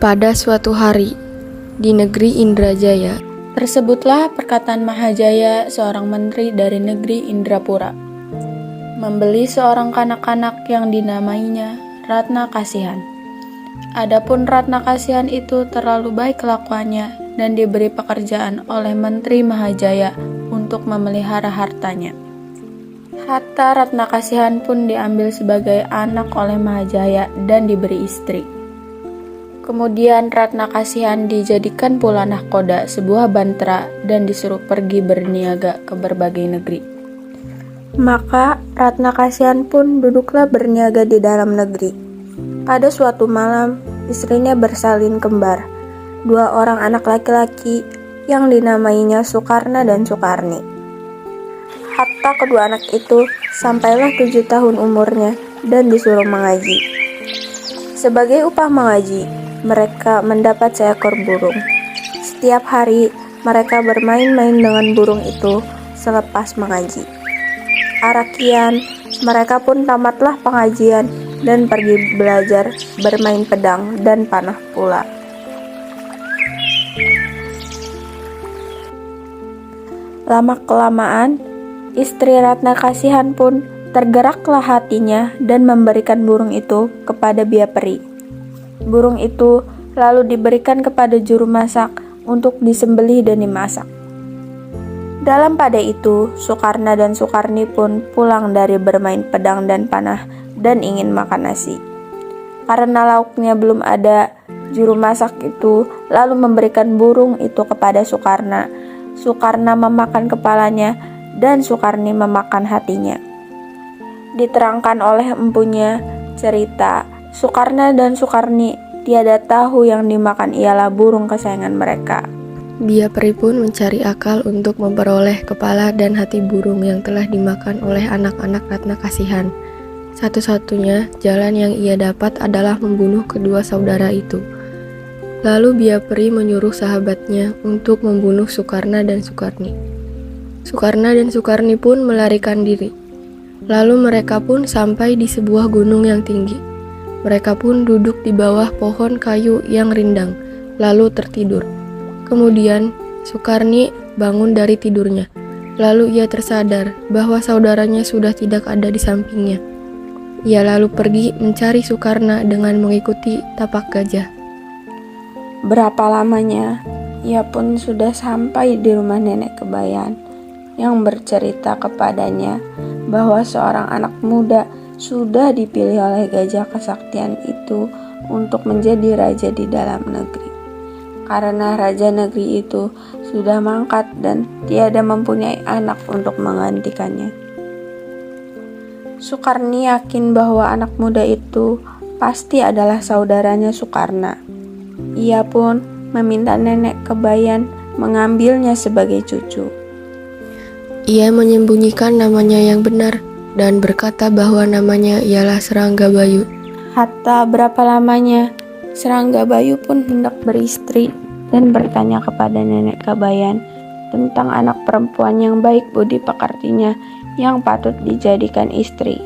Pada suatu hari, di negeri Indrajaya, tersebutlah perkataan Mahajaya, seorang menteri dari negeri Indrapura, membeli seorang kanak-kanak yang dinamainya Ratna Kasihan. Adapun Ratna Kasihan itu terlalu baik kelakuannya dan diberi pekerjaan oleh Menteri Mahajaya untuk memelihara hartanya. Harta Ratna Kasihan pun diambil sebagai anak oleh Mahajaya dan diberi istri. Kemudian Ratna Kasihan dijadikan pula nahkoda sebuah bantara dan disuruh pergi berniaga ke berbagai negeri. Maka Ratna Kasihan pun duduklah berniaga di dalam negeri. Pada suatu malam, istrinya bersalin kembar, 2 orang anak laki-laki yang dinamainya Sukarna dan Sukarni. Hatta kedua anak itu sampailah 7 tahun umurnya dan disuruh mengaji. Sebagai upah mengaji, mereka mendapat seekor burung. Setiap hari mereka bermain-main dengan burung itu selepas mengaji. Arakian, mereka pun tamatlah pengajian dan pergi belajar bermain pedang dan panah pula. Lama-kelamaan, istri Ratna Kasihan pun tergeraklah hatinya dan memberikan burung itu kepada Bia Peri. Burung itu lalu diberikan kepada juru masak untuk disembelih dan dimasak. Dalam pada itu, Sukarna dan Sukarni pun pulang dari bermain pedang dan panah dan ingin makan nasi. Karena lauknya belum ada, juru masak itu lalu memberikan burung itu kepada Sukarna. Sukarna memakan kepalanya dan Sukarni memakan hatinya. Diterangkan oleh empunya cerita, Sukarna dan Sukarni tiada tahu yang dimakan ialah burung kesayangan mereka. Bia Peri pun mencari akal untuk memperoleh kepala dan hati burung yang telah dimakan oleh anak-anak Ratna Kasihan. Satu-satunya jalan yang ia dapat adalah membunuh kedua saudara itu. Lalu Bia Peri menyuruh sahabatnya untuk membunuh Sukarna dan Sukarni. Sukarna dan Sukarni pun melarikan diri. Lalu mereka pun sampai di sebuah gunung yang tinggi. Mereka pun duduk di bawah pohon kayu yang rindang, lalu tertidur. Kemudian Sukarni bangun dari tidurnya. Lalu ia tersadar bahwa saudaranya sudah tidak ada di sampingnya. Ia lalu pergi mencari Sukarna dengan mengikuti tapak gajah. Berapa lamanya, ia pun sudah sampai di rumah nenek Kebayan yang bercerita kepadanya bahwa seorang anak muda sudah dipilih oleh gajah kesaktian itu untuk menjadi raja di dalam negeri. Karena raja negeri itu sudah mangkat dan tiada mempunyai anak untuk menggantikannya. Sukarni yakin bahwa anak muda itu pasti adalah saudaranya Sukarna. Ia pun meminta nenek Kebayan mengambilnya sebagai cucu. Ia menyembunyikan namanya yang benar dan berkata bahwa namanya ialah Serangga Bayu. Hatta berapa lamanya, Serangga Bayu pun hendak beristri dan bertanya kepada nenek Kebayan tentang anak perempuan yang baik budi pekertinya yang patut dijadikan istri.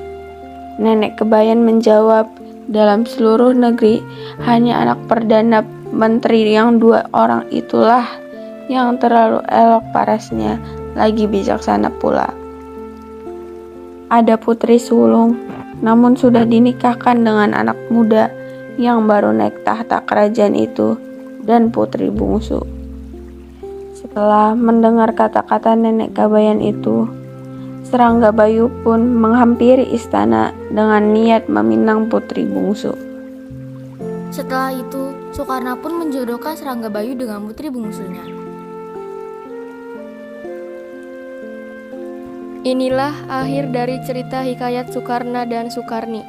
Nenek Kebayan menjawab, dalam seluruh negeri hanya anak perdana menteri yang 2 orang itulah yang terlalu elok parasnya, lagi bijaksana pula. Ada putri sulung, namun sudah dinikahkan dengan anak muda yang baru naik tahta kerajaan itu dan putri bungsu. Setelah mendengar kata-kata nenek Kebayan itu, Serangga Bayu pun menghampiri istana dengan niat meminang putri bungsu. Setelah itu, Sukarna pun menjodohkan Serangga Bayu dengan putri bungsunya. Inilah akhir dari cerita hikayat Sukarna dan Sukarni.